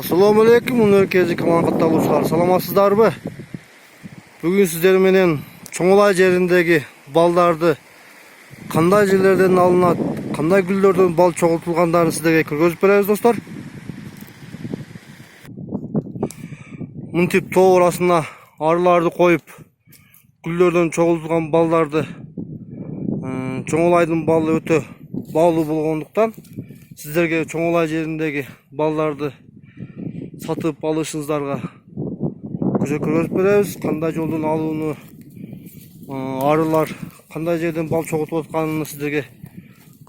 Assalamu alaikum, өнеркezi каман катталуучулар. Саламатсыздарбы? Бүгүн сиздер менен Чоңолай жериндеги балдарды кандай жерлерден алынат, кандай гүлдөрдөн бал чогултулгандарын сиздерге көргөзүп беребиз, достор. Мынтип тоо арасына арыларды коюп, гүлдөрдөн чогултулган балдарды Чоңолайдын балы өтө баалуу болгондуктан сиздерге Чоңолай жериндеги балдарды сатып алышыңыздарга көрсөтүп беребиз. Кандай жолдон алууну, арылар кандай жерден бал чогултуп атканын сиздерге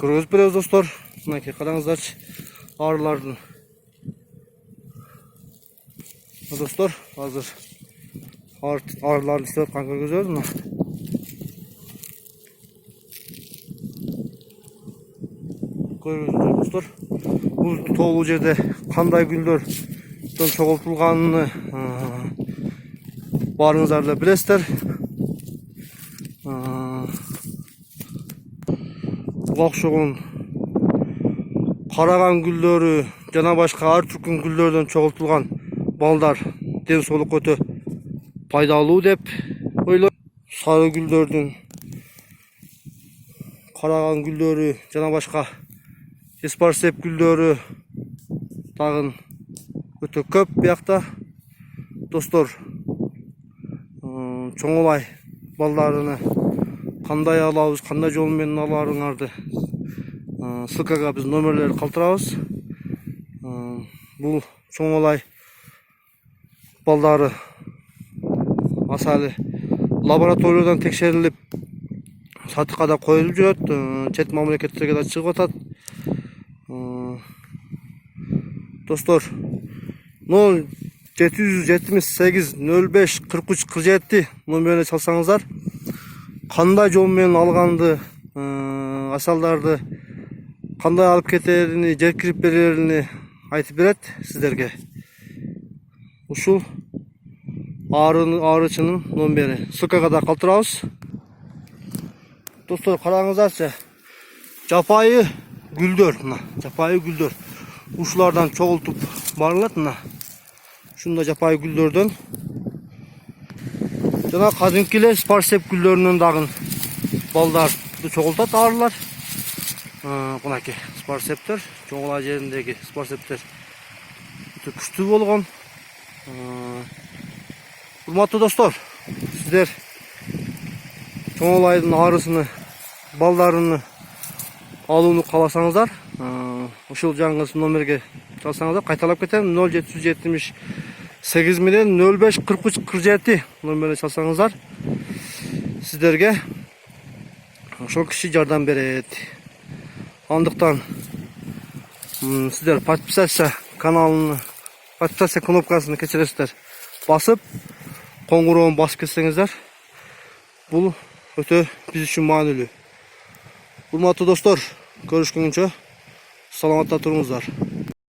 көрсөтүп беребиз, достор. Мынакей караңыздарчы, арылардын. Достор, азыр арыларды иштеп аткан көргөзөбүз. Көрүңүздөр, достор. Бул тоолуу жерде кандай гүлдөрдөн чогултулганын баарыңыздар да билесиздер. Буга окшогон караган гүлдөрү жана башка ар түркүн гүлдөрдөн чогултулган балдар ден соолукка өтө пайдалуу деп ойлойм. Сары гүлдөрдүн, караган гүлдөрү жана башка эспарсеп гүлдөрү дагы өтө көп биякта. Достор, Чоңолай балдарыны кандай алабыз, кандай жол менен аларыңарды ссылкага биз номерлерди калтырабыз. Бул Чоңолай балдары асалы лабораториядан текшерилип сатыкка да коюлуп жүрөт, чет мамлекеттерге да чыгып атат. Достор, 0778 05 43 47 номерине чалсаңыздар, кандай жол менен алганды, асалдарды кандай алып кетерини, жеткирип берерини айтып берет сиздерге. Ушул арычынын номери ссылкага да калтырабыз. Достор, караңыздарчы, жапайы гүлдөр, мына жапайы гүлдөр ушулардан чогултуп барылат. Мына ушундай жапайы гүлдөрдөн жана кадимки эле спарсеп гүлдөрүнөн дагы балдарды чогултат арылар. Мынакей спарсептер, Чоңолай жериндеги спарсептер өтө күчтүү болгон. Урматтуу достор, сиздер Чоңолайдын арысыны, балдарыны алууну кааласаңыздар, ушул жаңы номерге чалсаңыздар, кайталап кетем, 0778 менен 05 43 47 номерине чалсаңыздар, сиздерге ошол киши жардам берет. Андыктан сиздер подписаться каналыны, подписаться кнопкасын кечиресиздер басып, коңгуроон басып кетсеңиздер, бул өтө биз үчүн маанилүү. Урматтуу достор, көрүшкөнгүчө саламатта туруңуздар.